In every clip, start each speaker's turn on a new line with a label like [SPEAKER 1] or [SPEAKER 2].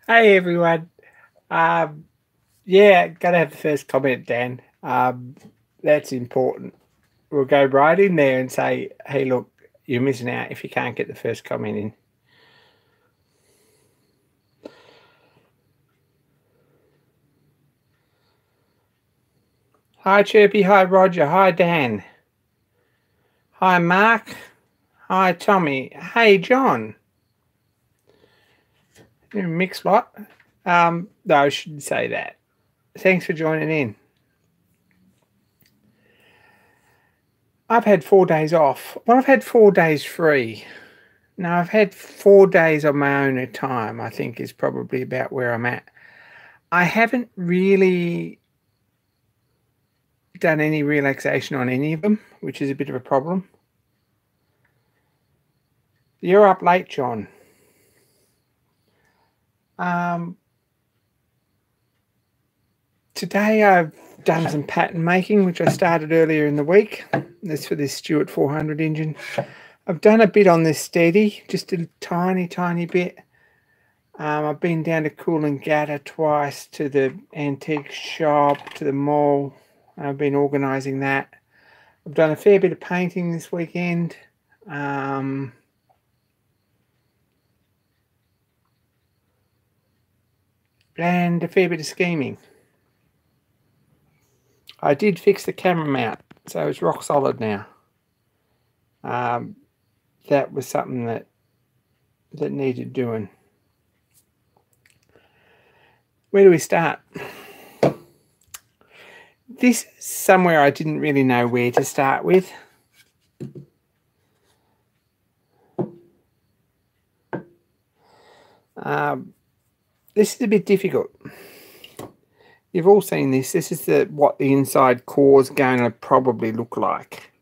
[SPEAKER 1] Hey everyone. Um, yeah, gotta have the first comment, Dan. That's important. We'll go right in there and say, hey, look, you're missing out if you can't get the first comment in. Hi, Chirpy. Hi, Roger. Hi, Dan. Hi, Mark. Hi, Tommy. Hey, John. You're a mixed lot. No, I shouldn't say that. Thanks for joining in. I've had 4 days off. Well, I've had 4 days free. Now, I've had 4 days on my own time, I think is probably about where I'm at. I haven't really done any relaxation on any of them, which is a bit of a problem. You're up late, John. Today I've done some pattern making, which I started earlier in the week. That's for this Stewart 400 engine. I've done a bit on this steady, just a tiny bit. I've been down to Coolangatta twice, to the antique shop, to the mall. I've been organising that. I've done a fair bit of painting this weekend. And a fair bit of scheming. I did fix the camera mount, so it's rock solid now. That was something that needed doing. Where do we start? This is somewhere I didn't really know where to start with. This is a bit difficult. You've all seen this. This is what the inside core is going to probably look like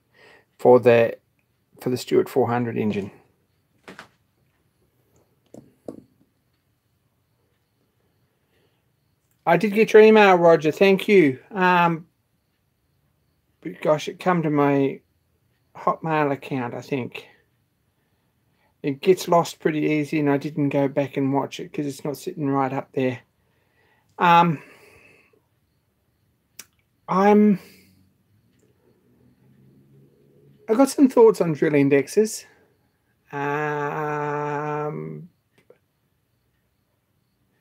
[SPEAKER 1] for the Stewart 400 engine. I did get your email, Roger. Thank you. Gosh, it come to my Hotmail account, I think. It gets lost pretty easy, and I didn't go back and watch it because it's not sitting right up there. I've got some thoughts on drill indexes. It's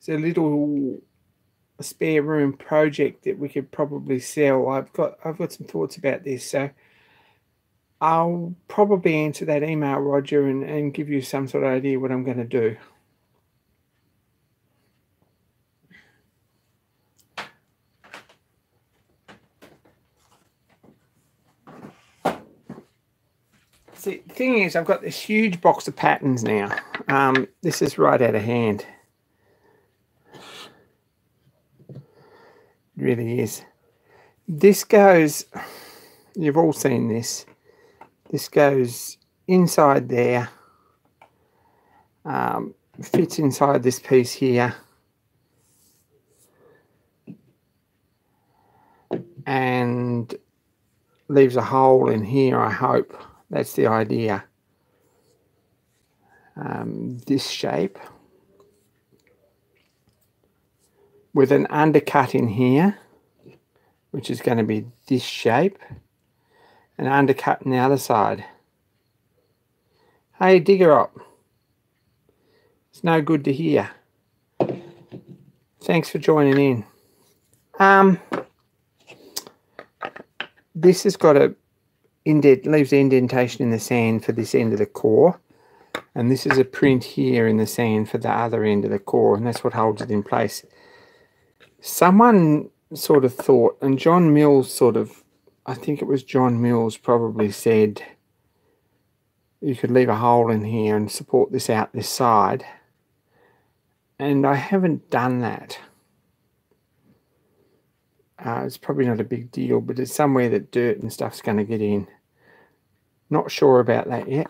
[SPEAKER 1] a little spare room project that we could probably sell. I've got some thoughts about this, so I'll probably answer that email, Roger, and give you some sort of idea what I'm going to do. See, the thing is, I've got this huge box of patterns now. This is right out of hand. It really is. This goes, you've all seen this. This goes inside there, fits inside this piece here, and leaves a hole in here, I hope. That's the idea. This shape, with an undercut in here, which is going to be this shape, and undercut on the other side. Hey, digger up. It's no good to hear. Thanks for joining in. This has got a leaves indentation in the sand for this end of the core, and this is a print here in the sand for the other end of the core, and that's what holds it in place. Someone sort of thought, and John Mills I think it was John Mills probably said you could leave a hole in here and support this out this side, and I haven't done that. It's probably not a big deal, but it's somewhere that dirt and stuff's going to get in. Not sure about that yet.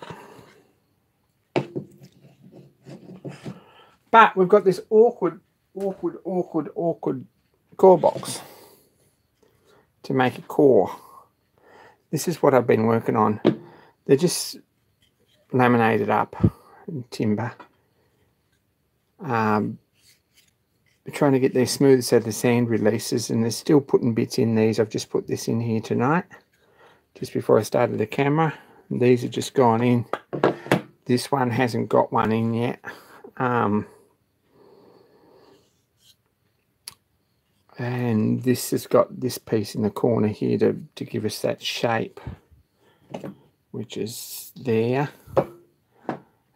[SPEAKER 1] But we've got this awkward core box to make a core. This is what I've been working on. They're just laminated up in timber. trying to get these smooth so the sand releases, and they're still putting bits in these. I've just put this in here tonight, just before I started the camera. And these have just gone in. This one hasn't got one in yet. And this has got this piece in the corner here to give us that shape, which is there.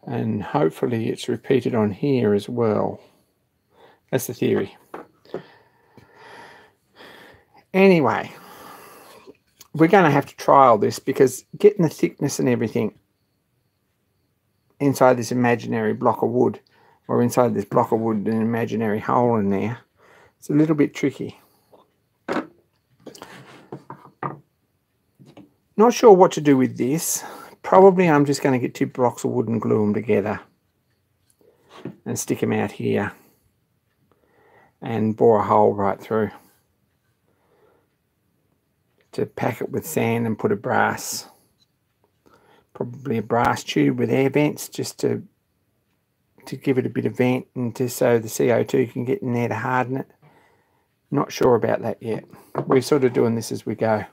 [SPEAKER 1] And hopefully it's repeated on here as well. That's the theory. Anyway, we're going to have to trial this, because getting the thickness and everything inside this imaginary block of wood, or inside this block of wood, an imaginary hole in there, it's a little bit tricky. Not sure what to do with this. Probably I'm just going to get 2 blocks of wood and glue them together and stick them out here and bore a hole right through to pack it with sand and put a brass, probably a brass tube with air vents, just to give it a bit of vent, and so the CO2 can get in there to harden it. Not sure about that yet. We're sort of doing this as we go.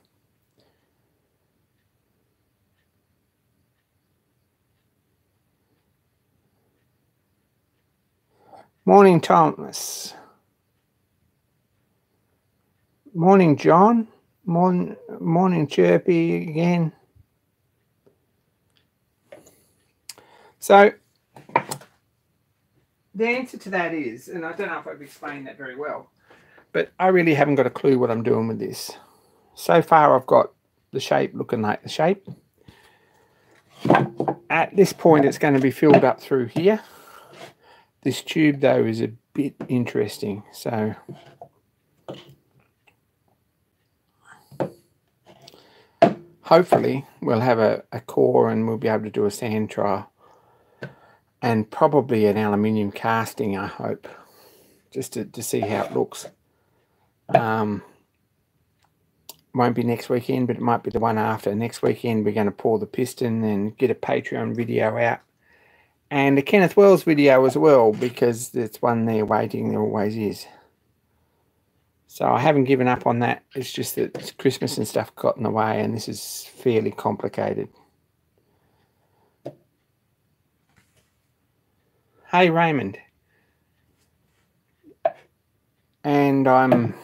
[SPEAKER 1] Morning, Thomas. Morning, John. Morning, Chirpy again. So the answer to that is, and I don't know if I've explained that very well, but I really haven't got a clue what I'm doing with this. So far I've got the shape looking like the shape. At this point it's going to be filled up through here. This tube though is a bit interesting, so hopefully we'll have a core and we'll be able to do a sand trial, and probably an aluminium casting, I hope, just to see how it looks. Won't be next weekend, but it might be the one after. Next weekend we're going to pour the piston and get a Patreon video out, and a Kenneth Wells video as well, because there's one there waiting, there always is. So I haven't given up on that. It's just that Christmas and stuff got in the way, and this is fairly complicated. Hey, Raymond. And I'm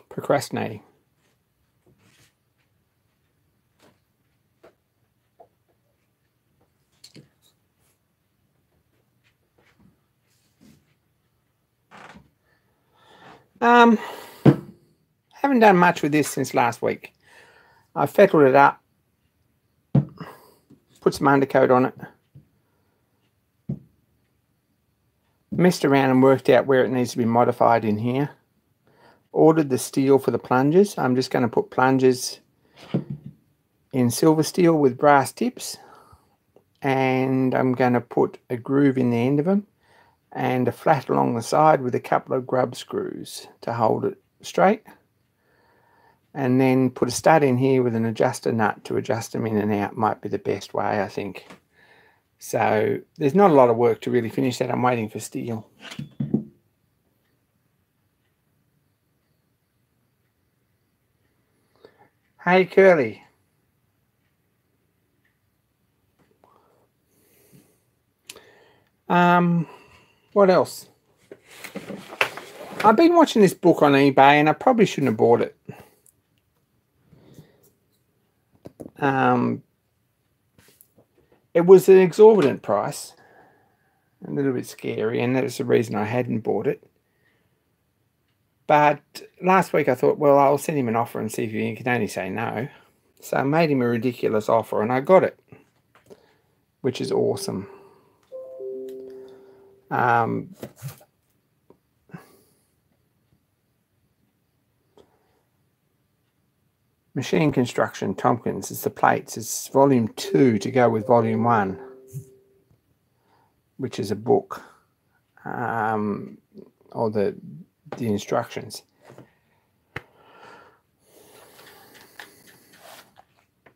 [SPEAKER 1] procrastinating. Haven't done much with this since last week. I fettled it up, put some undercoat on it, messed around and worked out where it needs to be modified in here. Ordered the steel for the plungers. I'm just going to put plungers in silver steel with brass tips, and I'm going to put a groove in the end of them and a flat along the side with a couple of grub screws to hold it straight, and then put a stud in here with an adjuster nut to adjust them in and out. Might be the best way, I think. So there's not a lot of work to really finish that. I'm waiting for steel. Hey, Curly. What else? I've been watching this book on eBay, and I probably shouldn't have bought it. It was an exorbitant price, a little bit scary, and that's the reason I hadn't bought it. But last week I thought, well, I'll send him an offer and see if he can only say no. So I made him a ridiculous offer, and I got it, which is awesome. Machine Construction, Tompkins. It's the plates. It's volume 2 to go with volume 1, which is a book, or the instructions.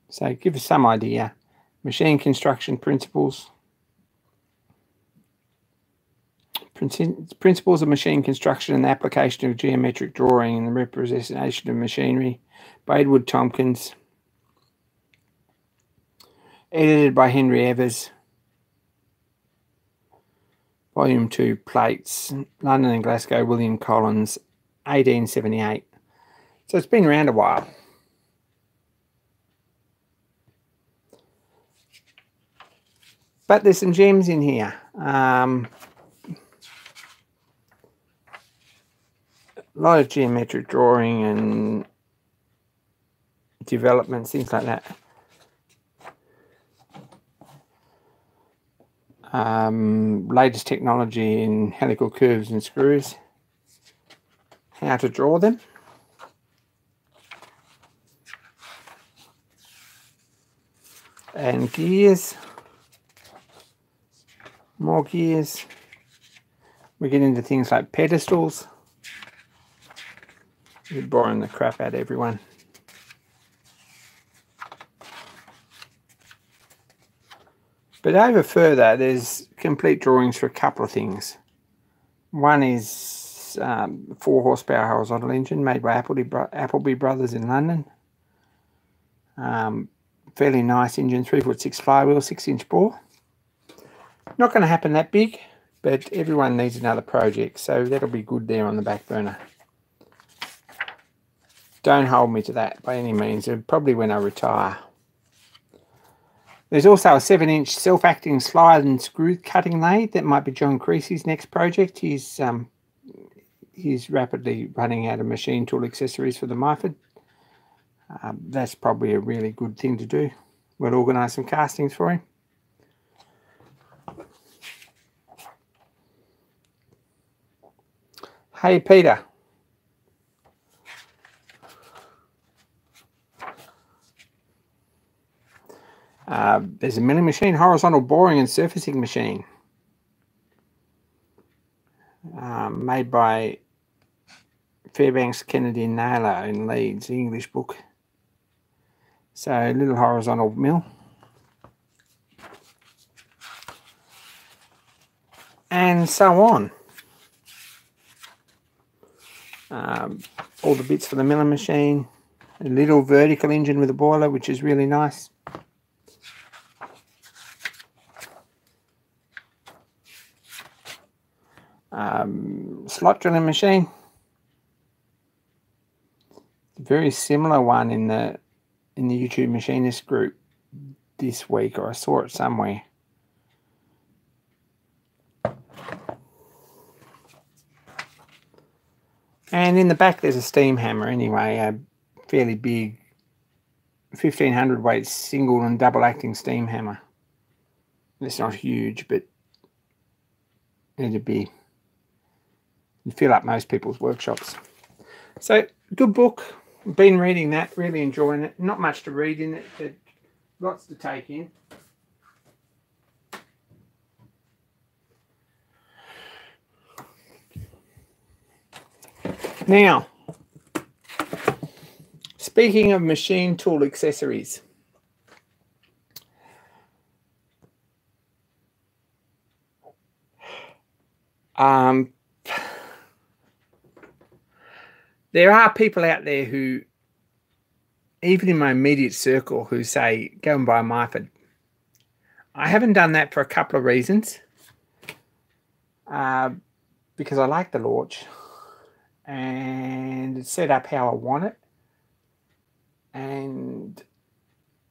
[SPEAKER 1] So give us some idea. Machine Construction Principles. Principles of machine construction and the application of geometric drawing and the representation of machinery by Edward Tompkins. Edited by Henry Evers. Volume 2, plates, London and Glasgow, William Collins, 1878. So it's been around a while. But there's some gems in here. A lot of geometric drawing and developments, things like that. Latest technology in helical curves and screws. How to draw them. And gears. More gears. We get into things like pedestals. We're boring the crap out of everyone. But over further, there's complete drawings for a couple of things. One is 4 horsepower horizontal engine made by Appleby Brothers in London. Fairly nice engine, 3'6" flywheel, 6-inch bore. Not going to happen that big, but everyone needs another project, so that'll be good there on the back burner. Don't hold me to that by any means, probably when I retire. There's also a 7-inch self-acting slide and screw cutting lathe. That might be John Creasy's next project. He's rapidly running out of machine tool accessories for the Myford. That's probably a really good thing to do. We'll organise some castings for him. Hey, Peter. There's a milling machine, horizontal boring and surfacing machine. Made by Fairbanks, Kennedy and Naylor in Leeds, the English book. So a little horizontal mill. And so on. All the bits for the milling machine. A little vertical engine with a boiler, which is really nice. Slot drilling machine. Very similar one in the YouTube Machinist group this week, or I saw it somewhere. And in the back there's a steam hammer anyway, a fairly big 1500 weight single and double acting steam hammer. It's not huge, but it'd be, you'd fill up most people's workshops. So, good book. Been reading that, really enjoying it. Not much to read in it, but lots to take in. Now, speaking of machine tool accessories, there are people out there who, even in my immediate circle, who say, go and buy a Myford. I haven't done that for a couple of reasons. Because I like the Lorch and it's set up how I want it. And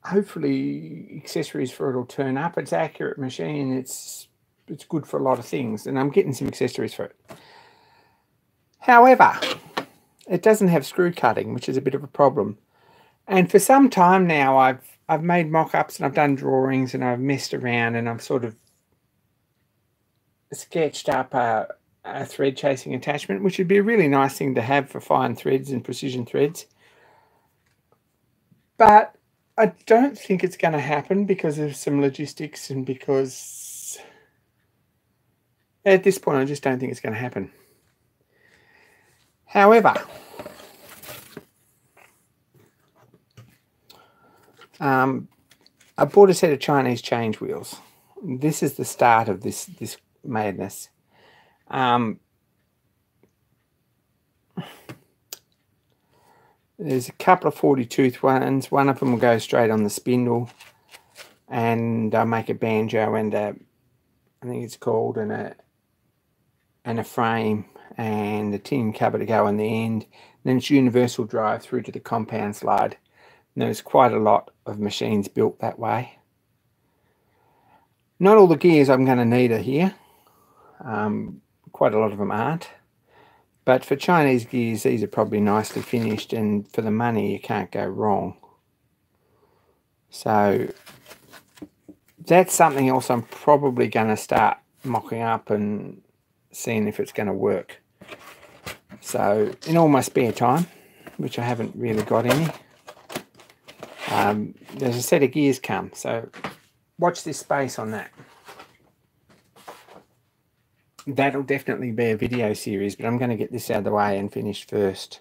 [SPEAKER 1] hopefully accessories for it will turn up. It's an accurate machine. It's good for a lot of things. And I'm getting some accessories for it. However, it doesn't have screw cutting, which is a bit of a problem. And for some time now, I've made mock-ups and I've done drawings and I've messed around and I've sort of sketched up a thread chasing attachment, which would be a really nice thing to have for fine threads and precision threads. But I don't think it's going to happen because of some logistics and because at this point I just don't think it's going to happen. However, I bought a set of Chinese change wheels. This is the start of this madness. There's a couple of 40 tooth ones. One of them will go straight on the spindle, and I'll make a banjo and I think it's called, and a frame and a tin cover to go on the end. And then it's universal drive through to the compound slide. And there's quite a lot of machines built that way. Not all the gears I'm going to need are here. Quite a lot of them aren't. But for Chinese gears, these are probably nicely finished, and for the money, you can't go wrong. So that's something else I'm probably going to start mocking up and seeing if it's going to work. So in all my spare time, which I haven't really got any, there's a set of gears come. So watch this space on that. That'll definitely be a video series, but I'm going to get this out of the way and finish first.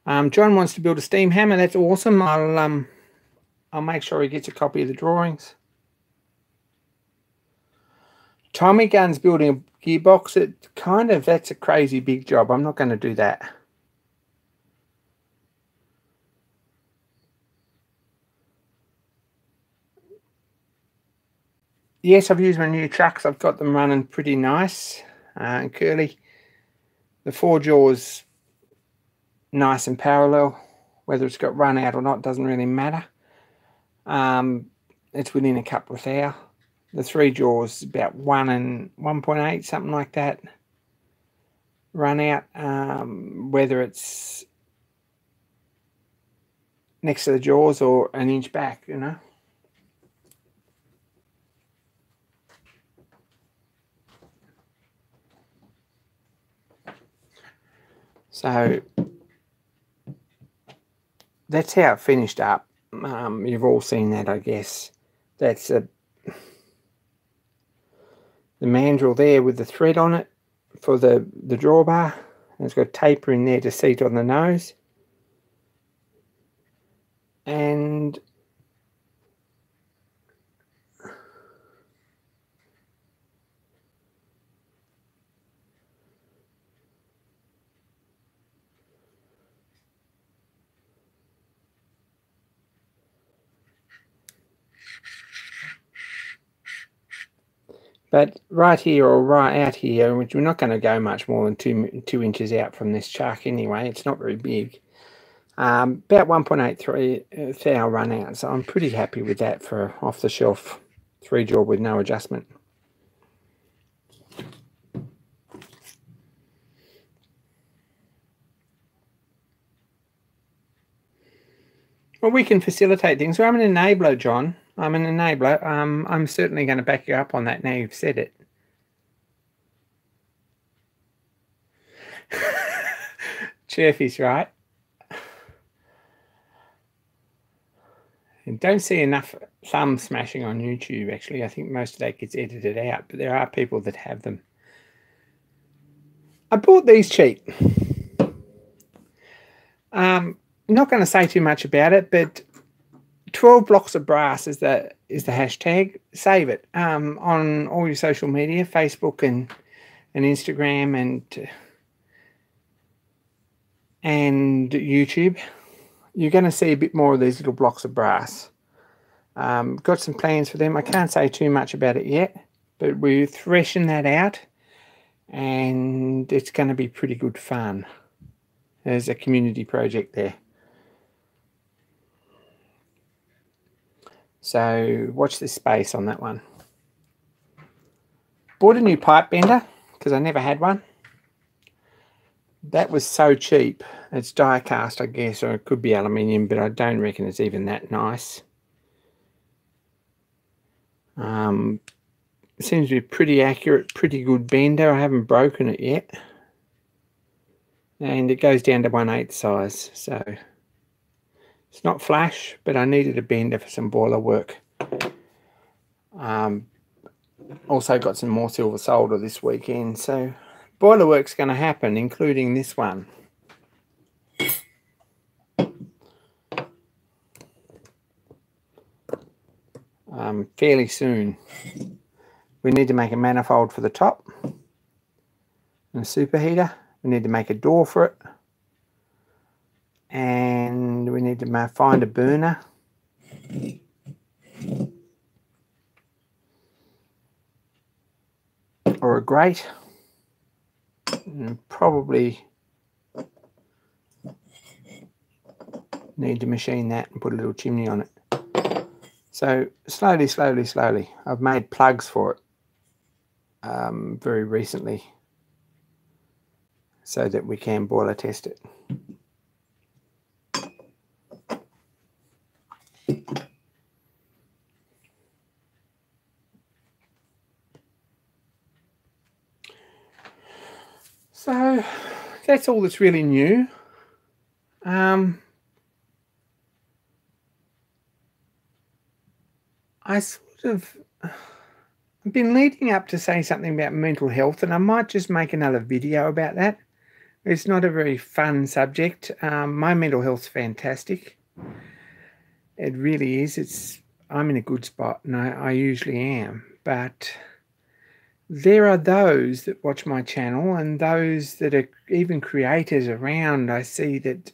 [SPEAKER 1] John wants to build a steam hammer. That's awesome. I'll make sure he gets a copy of the drawings. Tommy Gunn's building a gearbox. That's a crazy big job. I'm not going to do that. Yes, I've used my new trucks. I've got them running pretty nice and curly. The 4-jaws nice and parallel. Whether it's got run out or not doesn't really matter. It's within a couple of thou. The 3-jaws about 1 and 1.8, something like that. Run out. Whether it's next to the jaws or an inch back, you know. So that's how it finished up. You've all seen that, I guess. That's the mandrel there with the thread on it for the drawbar. And it's got a taper in there to seat on the nose. And but right here or right out here, which we're not going to go much more than 2 inches out from this chuck anyway. It's not very big. About 1.83 thou run out. So I'm pretty happy with that for off-the-shelf 3-jaw with no adjustment. Well, we can facilitate things. So I'm an enabler, John. I'm an enabler. I'm certainly going to back you up on that now you've said it. Chirfy's right. And don't see enough thumb smashing on YouTube, actually. I think most of that gets edited out, but there are people that have them. I bought these cheap. I'm not going to say too much about it, but 12 blocks of brass is the hashtag. Save it on all your social media, Facebook and Instagram and YouTube. You're going to see a bit more of these little blocks of brass. Got some plans for them. I can't say too much about it yet, but we're threshing that out, and it's going to be pretty good fun. There's a community project there. So watch this space on that one. Bought a new pipe bender because I never had one. That was so cheap. It's die cast, I guess, or it could be aluminium, but I don't reckon it's even that nice. It seems to be pretty accurate, pretty good bender. I haven't broken it yet. And it goes down to 1/8 size, so it's not flash, but I needed a bender for some boiler work. Also got some more silver solder this weekend, so boiler work's going to happen, including this one. fairly soon. We need to make a manifold for the top and a superheater. We need to make a door for it. And we need to find a burner. Or a grate. And probably need to machine that and put a little chimney on it. So slowly, slowly, slowly. I've made plugs for it very recently so that we can boiler test it. So that's all that's really new. I've been leading up to say something about mental health, and I might just make another video about that. It's not a very fun subject. My mental health's fantastic. It really is. I'm in a good spot, and I usually am. But there are those that watch my channel, and those that are even creators around, I see that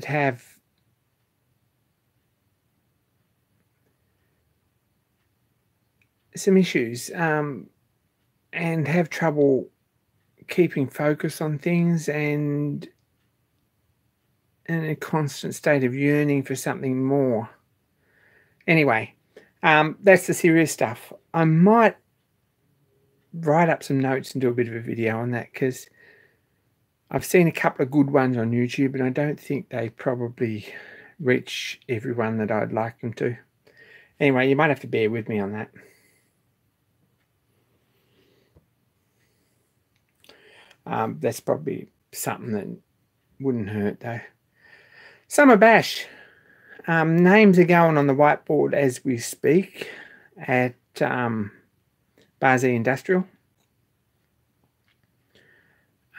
[SPEAKER 1] have some issues and have trouble keeping focus on things, and in a constant state of yearning for something more. Anyway, that's the serious stuff. I might write up some notes and do a bit of a video on that, because I've seen a couple of good ones on YouTube, and I don't think they probably reach everyone that I'd like them to. Anyway, you might have to bear with me on that. That's probably something that wouldn't hurt, though. Summer Bash. Names are going on the whiteboard as we speak at Barzee Industrial.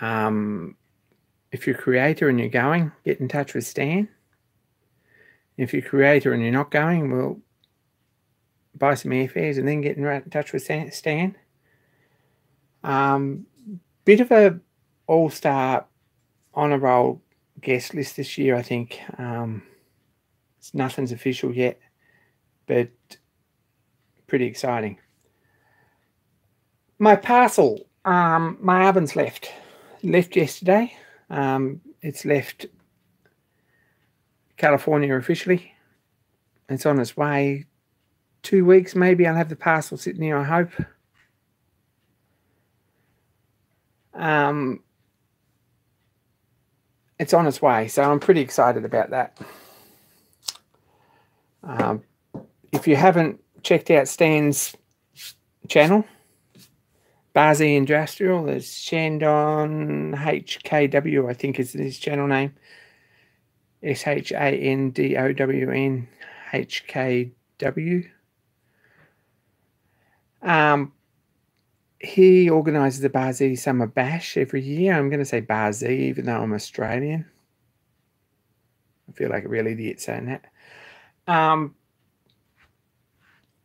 [SPEAKER 1] If you're a creator and you're going, get in touch with Stan. If you're a creator and you're not going, we'll buy some airfares and then get in touch with Stan. Bit of a all-star honour roll guest list this year, I think. Nothing's official yet, but pretty exciting. My parcel, my oven's left yesterday. It's left California officially. It's on its way. 2 weeks maybe I'll have the parcel sitting here, I hope. It's on its way, so I'm pretty excited about that. If you haven't checked out Stan's channel, Barzee Industrial, there's Shandon HKW, I think is his channel name. SHANDOWN HKW. He organises the Barzee Summer Bash every year. I'm going to say Barzee, even though I'm Australian. I feel like a real idiot saying that.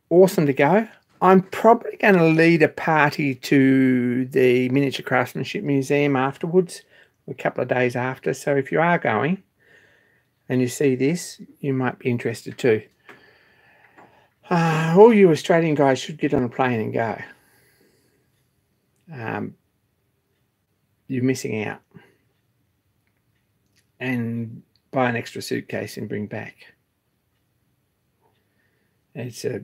[SPEAKER 1] Awesome to go. I'm probably going to lead a party to the Miniature Craftsmanship Museum afterwards, a couple of days after. So if you are going and you see this, you might be interested too. All you Australian guys should get on a plane and go. You're missing out. And buy an extra suitcase and bring back. It's a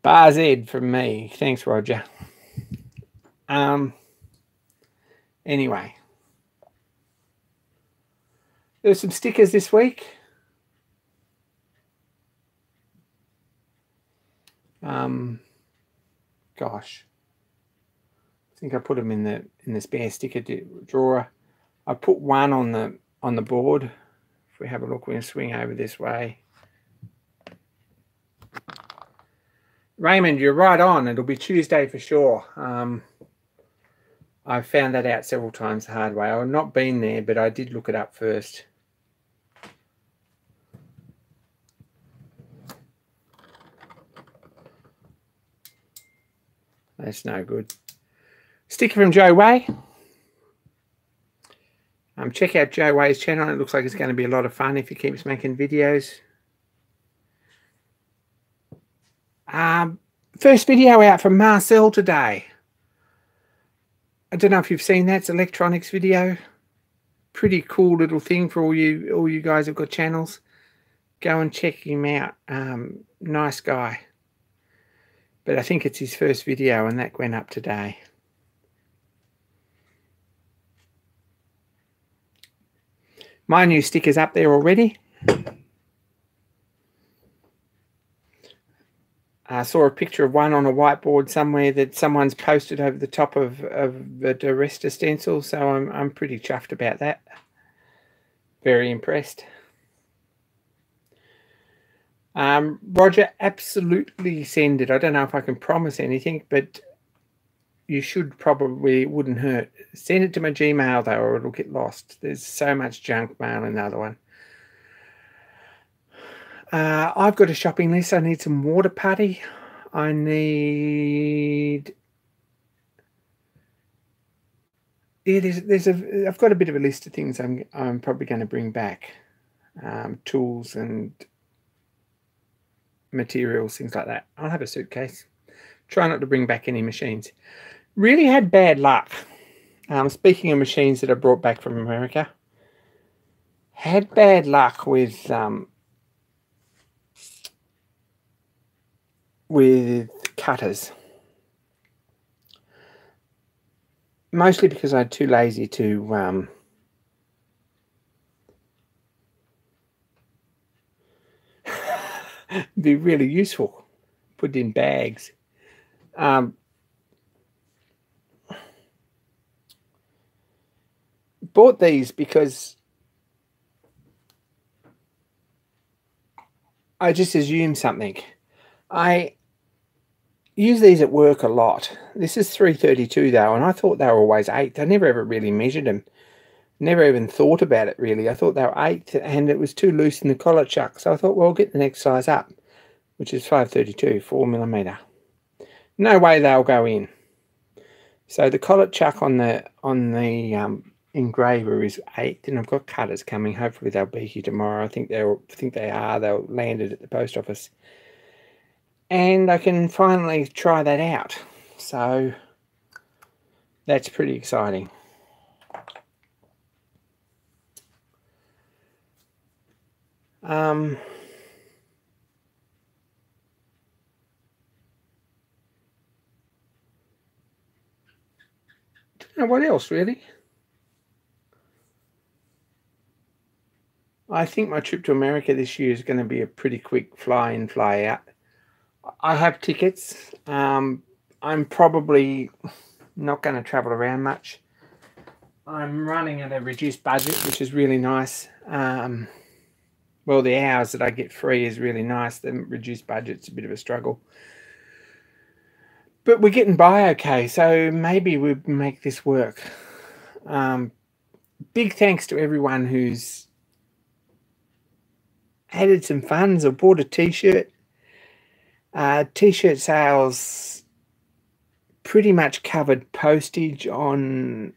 [SPEAKER 1] Barzee from me. Thanks, Roger. Anyway, there's some stickers this week. Gosh, I think I put them in the spare sticker drawer. I put one on the board. If we have a look, we're going to swing over this way. Raymond, you're right on. It'll be Tuesday for sure. I found that out several times the hard way. I've not been there, but I did look it up first. That's no good. Sticker from Joe Way. Check out Joe Way's channel. It looks like it's going to be a lot of fun if he keeps making videos. First video out from Marcel today. I don't know if you've seen that. It's an electronics video. Pretty cool little thing for all you guys who've got channels. Go and check him out. Nice guy. But I think it's his first video, and that went up today. My new sticker's up there already. I saw a picture of one on a whiteboard somewhere that someone's posted over the top of the Duresta stencil, so I'm pretty chuffed about that. Very impressed. Roger, absolutely send it. I don't know if I can promise anything, but you should probably, it wouldn't hurt. Send it to my Gmail though, or it'll get lost. There's so much junk mail in the other one. I've got a shopping list. I need some water putty. I've got a bit of a list of things I'm probably going to bring back. Tools and materials, things like that. I'll have a suitcase. Try not to bring back any machines. Really had bad luck. Speaking of machines that I brought back from America, had bad luck with cutters. Mostly because I'm too lazy to be really useful. Put in bags. Bought these because I just assumed something. I use these at work a lot. This is 332 though, and I thought they were always 8. I never ever really measured them. Never even thought about it really. I thought they were 8, and it was too loose in the collar chuck. So I thought, well, I'll get the next size up, which is 532, 4mm. No way they'll go in. So the collet chuck on the engraver is 8, and I've got cutters coming. Hopefully they'll be here tomorrow. I think they are. They'll landed at the post office. And I can finally try that out. So that's pretty exciting. Don't know what else really. I think my trip to America this year is going to be a pretty quick fly in, fly out. I have tickets. I'm probably not going to travel around much. I'm running at a reduced budget, which is really nice. Well, the hours that I get free is really nice. The reduced budget's a bit of a struggle. But we're getting by okay, so maybe we'll make this work. Big thanks to everyone who's added some funds or bought a t-shirt. T-shirt sales pretty much covered postage on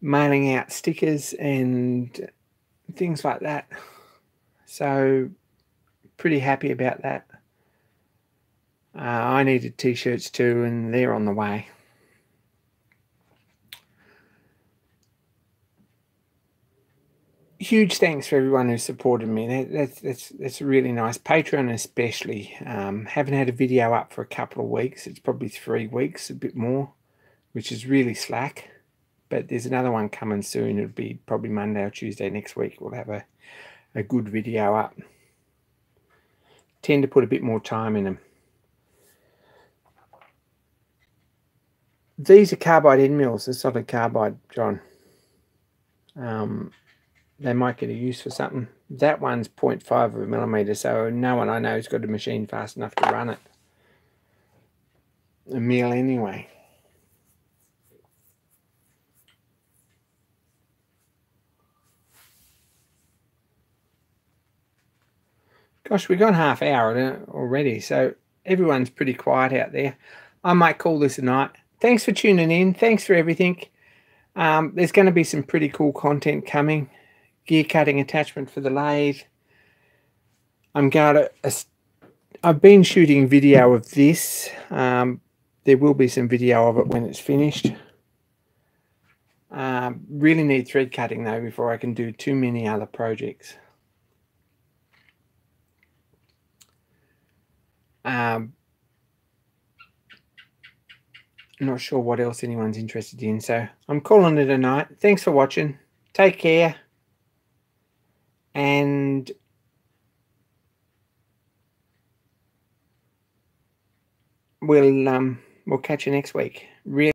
[SPEAKER 1] mailing out stickers and things like that. So pretty happy about that. I needed t-shirts too, and they're on the way. Huge thanks for everyone who supported me. That's really nice. Patreon especially. Haven't had a video up for a couple of weeks. It's probably 3 weeks, a bit more, which is really slack. But there's another one coming soon. It'll be probably Monday or Tuesday next week. We'll have a good video up. Tend to put a bit more time in them. These are carbide end mills. They're solid carbide, John. They might get a use for something. That one's 0.5mm, so no one I know has got a machine fast enough to run it. A mill anyway. Gosh, we've gone half hour already, so everyone's pretty quiet out there. I might call this a night. Thanks for tuning in. Thanks for everything. There's going to be some pretty cool content coming. Gear cutting attachment for the lathe. I've been shooting video of this. There will be some video of it when it's finished. Really need thread cutting though before I can do too many other projects. I'm not sure what else anyone's interested in, so I'm calling it a night. Thanks for watching. Take care, and we'll catch you next week. Really